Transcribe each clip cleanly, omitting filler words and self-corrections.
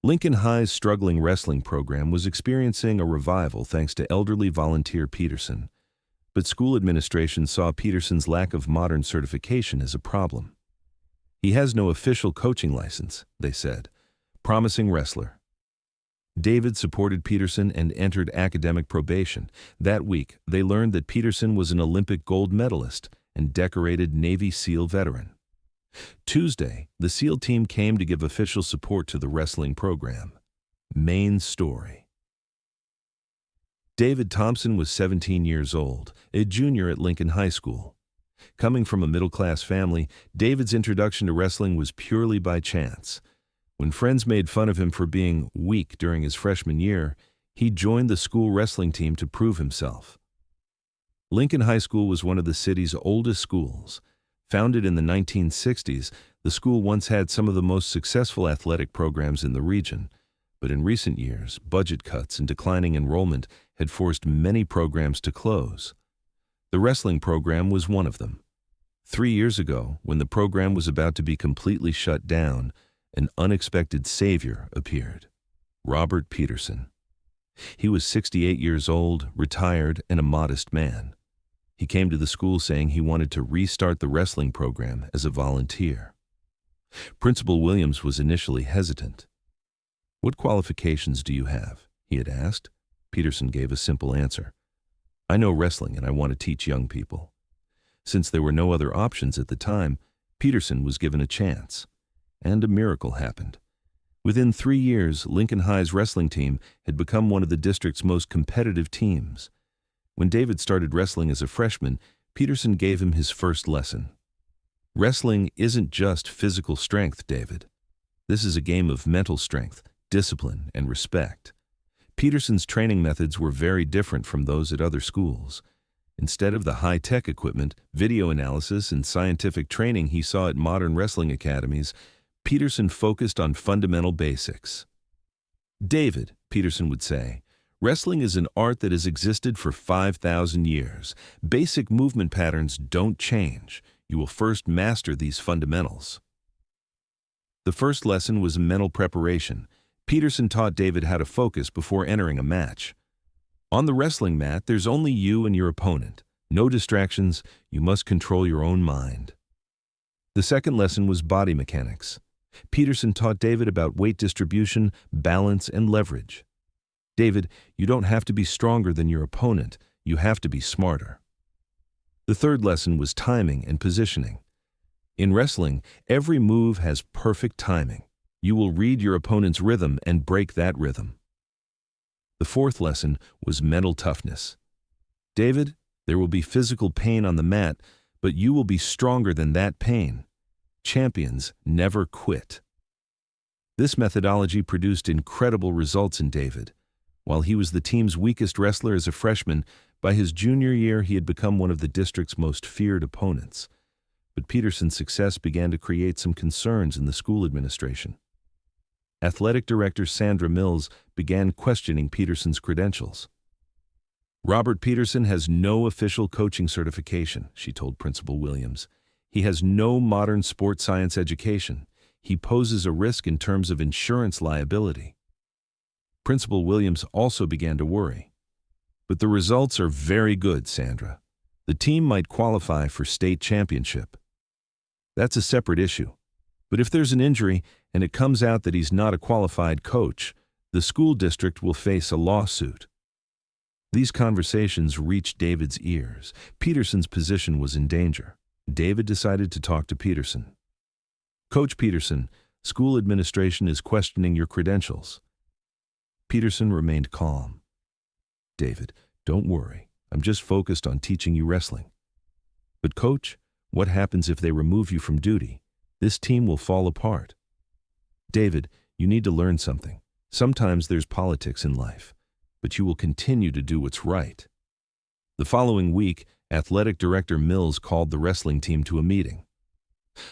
Lincoln High's struggling wrestling program was experiencing a revival thanks to elderly volunteer Peterson, but school administration saw Peterson's lack of modern certification as a problem. "He has no official coaching license," they said. "Promising wrestler." David supported Peterson and entered academic probation. That week, they learned that Peterson was an Olympic gold medalist and decorated Navy SEAL veteran. Tuesday, the SEAL team came to give official support to the wrestling program. Main story. David Thompson was 17 years old, a junior at Lincoln High School. Coming from a middle-class family, David's introduction to wrestling was purely by chance. When friends made fun of him for being weak during his freshman year, he joined the school wrestling team to prove himself. Lincoln High School was one of the city's oldest schools. Founded in the 1960s, the school once had some of the most successful athletic programs in the region, but in recent years, budget cuts and declining enrollment had forced many programs to close. The wrestling program was one of them. 3 years ago, when the program was about to be completely shut down, an unexpected savior appeared: Robert Peterson. He was 68 years old, retired, and a modest man. He came to the school saying he wanted to restart the wrestling program as a volunteer. Principal Williams was initially hesitant. "What qualifications do you have?" he had asked. Peterson gave a simple answer: "I know wrestling and I want to teach young people." Since there were no other options at the time, Peterson was given a chance. And a miracle happened. Within 3 years, Lincoln High's wrestling team had become one of the district's most competitive teams. When David started wrestling as a freshman, Peterson gave him his first lesson. "Wrestling isn't just physical strength, David. This is a game of mental strength, discipline, and respect." Peterson's training methods were very different from those at other schools. Instead of the high-tech equipment, video analysis, and scientific training he saw at modern wrestling academies, Peterson focused on fundamental basics. "David," Peterson would say, "wrestling is an art that has existed for 5,000 years. Basic movement patterns don't change. You will first master these fundamentals." The first lesson was mental preparation. Peterson taught David how to focus before entering a match. "On the wrestling mat, there's only you and your opponent. No distractions. You must control your own mind." The second lesson was body mechanics. Peterson taught David about weight distribution, balance, and leverage. "David, you don't have to be stronger than your opponent. You have to be smarter." The third lesson was timing and positioning. In wrestling, every move has perfect timing. You will read your opponent's rhythm and break that rhythm. The fourth lesson was mental toughness. "David, there will be physical pain on the mat, but you will be stronger than that pain. Champions never quit." This methodology produced incredible results in David. While he was the team's weakest wrestler as a freshman, by his junior year he had become one of the district's most feared opponents. But Peterson's success began to create some concerns in the school administration. Athletic Director Sandra Mills began questioning Peterson's credentials. "Robert Peterson has no official coaching certification," she told Principal Williams. "He has no modern sports science education. He poses a risk in terms of insurance liability." Principal Williams also began to worry. "But the results are very good, Sandra. The team might qualify for state championship." "That's a separate issue. But if there's an injury and it comes out that he's not a qualified coach, the school district will face a lawsuit." These conversations reached David's ears. Peterson's position was in danger. David decided to talk to Peterson. "Coach Peterson, school administration is questioning your credentials." Peterson remained calm. "David, don't worry. I'm just focused on teaching you wrestling." "But coach, what happens if they remove you from duty? This team will fall apart." "David, you need to learn something. Sometimes there's politics in life, but you will continue to do what's right." The following week, Athletic Director Mills called the wrestling team to a meeting.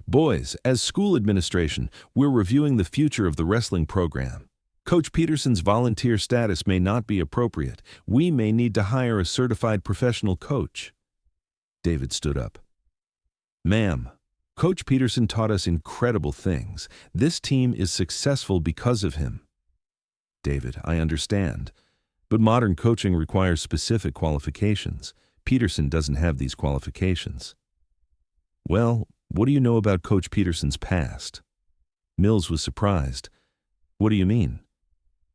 "Boys, as school administration, we're reviewing the future of the wrestling program. Coach Peterson's volunteer status may not be appropriate. We may need to hire a certified professional coach." David stood up. "Ma'am, Coach Peterson taught us incredible things. This team is successful because of him. David, I understand. But modern coaching requires specific qualifications. Peterson doesn't have these qualifications. Well, what do you know about Coach Peterson's past? Mills was surprised. What do you mean?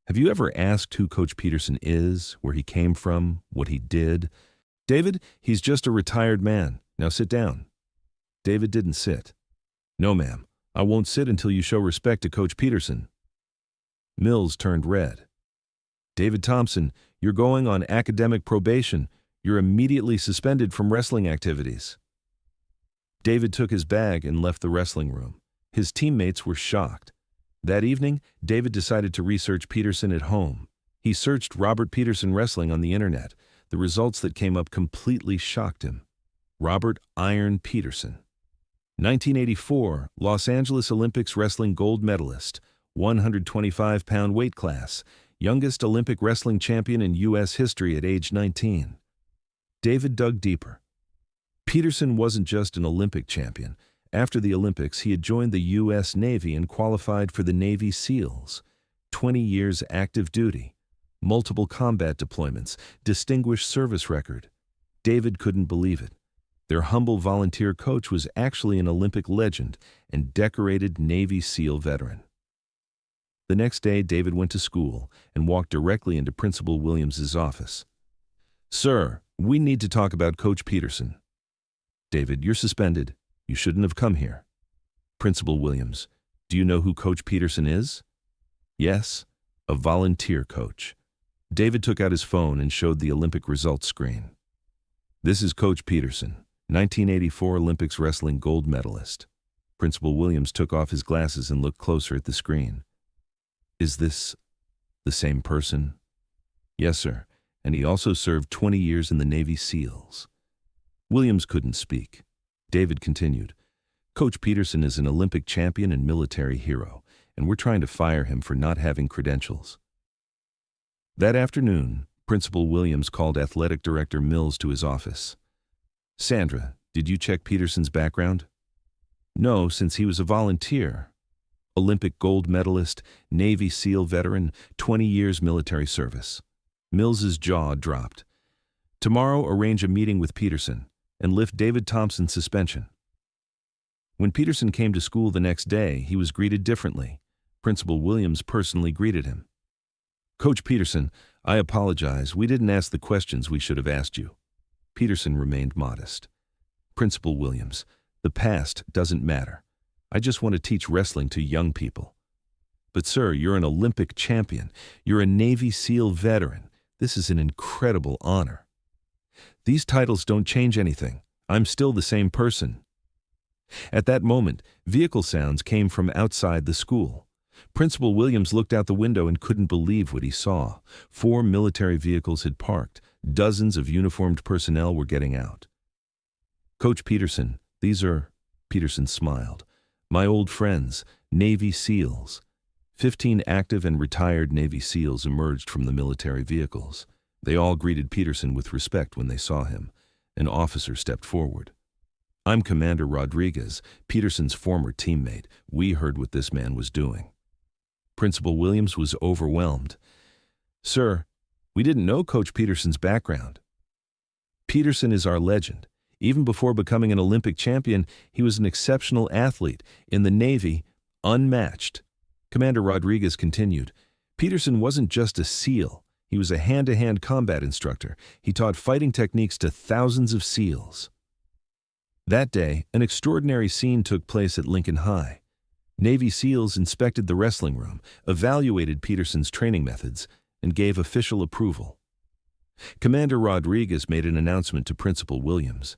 Have you ever asked who Coach Peterson is, where he came from, what he did? David, he's just a retired man. Now sit down. David didn't sit. No, ma'am. I won't sit until you show respect to Coach Peterson. Mills turned red. David Thompson, you're going on academic probation. You're immediately suspended from wrestling activities. David took his bag and left the wrestling room. His teammates were shocked. That evening, David decided to research Peterson at home. He searched Robert Peterson wrestling on the internet. The results that came up completely shocked him. Robert Iron Peterson. 1984, Los Angeles Olympics Wrestling Gold Medalist, 125-pound weight class, youngest Olympic wrestling champion in U.S. history at age 19. David dug deeper. Peterson wasn't just an Olympic champion. After the Olympics, he had joined the U.S. Navy and qualified for the Navy SEALs. 20 years active duty, multiple combat deployments, distinguished service record. David couldn't believe it. Their humble volunteer coach was actually an Olympic legend and decorated Navy SEAL veteran. The next day, David went to school and walked directly into Principal Williams's office. "Sir, we need to talk about Coach Peterson." "David, you're suspended. You shouldn't have come here." Principal Williams, "Do you know who Coach Peterson is?" "Yes, a volunteer coach." David took out his phone and showed the Olympic results screen. "This is Coach Peterson, 1984 Olympics Wrestling Gold Medalist." Principal Williams took off his glasses and looked closer at the screen. "Is this the same person?" "Yes, sir, and he also served 20 years in the Navy SEALs." Williams couldn't speak. David continued, "Coach Peterson is an Olympic champion and military hero, and we're trying to fire him for not having credentials." That afternoon, Principal Williams called Athletic Director Mills to his office. "Sandra, did you check Peterson's background?" "No, since he was a volunteer. Olympic gold medalist, Navy SEAL veteran, 20 years military service." Mills's jaw dropped. "Tomorrow, arrange a meeting with Peterson and lift David Thompson's suspension." When Peterson came to school the next day, he was greeted differently. Principal Williams personally greeted him. "Coach Peterson, I apologize. We didn't ask the questions we should have asked you." Peterson remained modest. Principal Williams, "The past doesn't matter. I just want to teach wrestling to young people." "But sir, you're an Olympic champion. You're a Navy SEAL veteran. This is an incredible honor." "These titles don't change anything. I'm still the same person." At that moment, vehicle sounds came from outside the school. Principal Williams looked out the window and couldn't believe what he saw. 4 military vehicles had parked. Dozens of uniformed personnel were getting out. "Coach Peterson, these are," Peterson smiled, "my old friends, Navy SEALs." 15 active and retired Navy SEALs emerged from the military vehicles. They all greeted Peterson with respect when they saw him. An officer stepped forward. "I'm Commander Rodriguez, Peterson's former teammate. We heard what this man was doing." Principal Williams was overwhelmed. "Sir, we didn't know Coach Peterson's background." "Peterson is our legend. Even before becoming an Olympic champion, he was an exceptional athlete. In the Navy, unmatched." Commander Rodriguez continued, "Peterson wasn't just a SEAL. He was a hand-to-hand combat instructor. He taught fighting techniques to thousands of SEALs." That day, an extraordinary scene took place at Lincoln High. Navy SEALs inspected the wrestling room, evaluated Peterson's training methods, and gave official approval. Commander Rodriguez made an announcement to Principal Williams.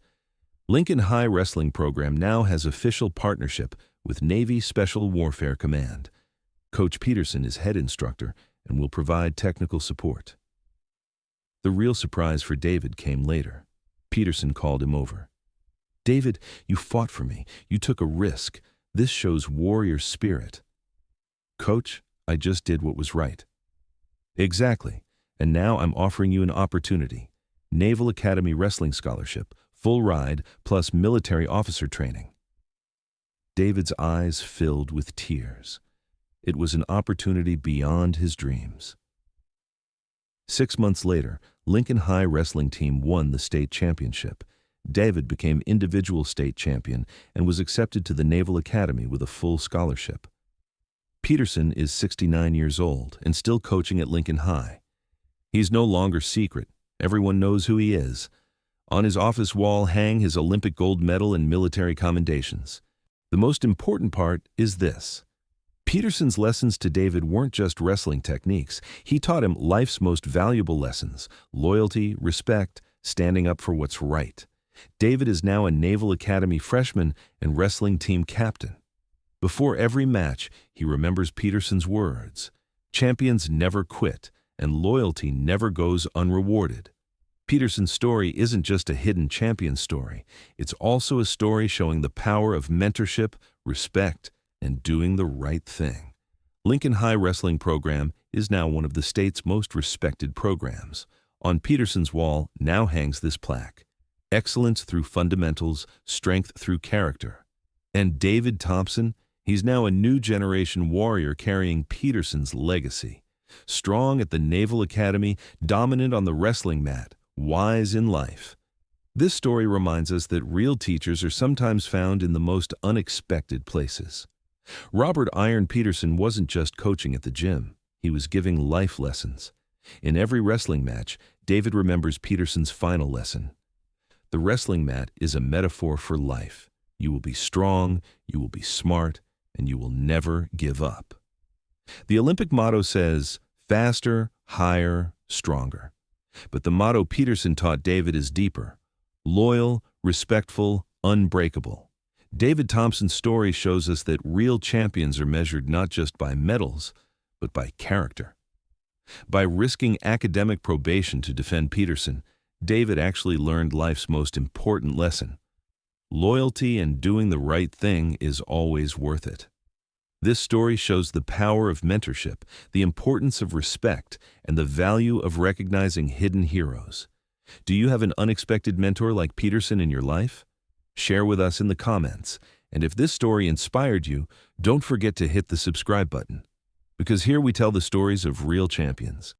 "Lincoln High Wrestling Program now has official partnership with Navy Special Warfare Command. Coach Peterson is head instructor and will provide technical support." The real surprise for David came later. Peterson called him over. "David, you fought for me. You took a risk. This shows warrior spirit." "Coach, I just did what was right." "Exactly. And now I'm offering you an opportunity. Naval Academy Wrestling Scholarship, full ride, plus military officer training." David's eyes filled with tears. It was an opportunity beyond his dreams. 6 months later, Lincoln High wrestling team won the state championship. David became individual state champion and was accepted to the Naval Academy with a full scholarship. Peterson is 69 years old and still coaching at Lincoln High. He's no longer secret. Everyone knows who he is. On his office wall hang his Olympic gold medal and military commendations. The most important part is this. Peterson's lessons to David weren't just wrestling techniques. He taught him life's most valuable lessons: loyalty, respect, standing up for what's right. David is now a Naval Academy freshman and wrestling team captain. Before every match, he remembers Peterson's words: "Champions never quit, and loyalty never goes unrewarded." Peterson's story isn't just a hidden champion story. It's also a story showing the power of mentorship, respect, and doing the right thing. Lincoln High Wrestling Program is now one of the state's most respected programs. On Peterson's wall now hangs this plaque: "Excellence through fundamentals, strength through character." And David Thompson, he's now a new generation warrior carrying Peterson's legacy. Strong at the Naval Academy, dominant on the wrestling mat, wise in life. This story reminds us that real teachers are sometimes found in the most unexpected places. Robert "Iron" Peterson wasn't just coaching at the gym. He was giving life lessons. In every wrestling match, David remembers Peterson's final lesson: "The wrestling mat is a metaphor for life. You will be strong, you will be smart, and you will never give up." The Olympic motto says, "Faster, higher, stronger." But the motto Peterson taught David is deeper: loyal, respectful, unbreakable. David Thompson's story shows us that real champions are measured not just by medals, but by character. By risking academic probation to defend Peterson, David actually learned life's most important lesson: loyalty and doing the right thing is always worth it. This story shows the power of mentorship, the importance of respect, and the value of recognizing hidden heroes. Do you have an unexpected mentor like Peterson in your life? Share with us in the comments. And if this story inspired you, don't forget to hit the subscribe button, because here we tell the stories of real champions.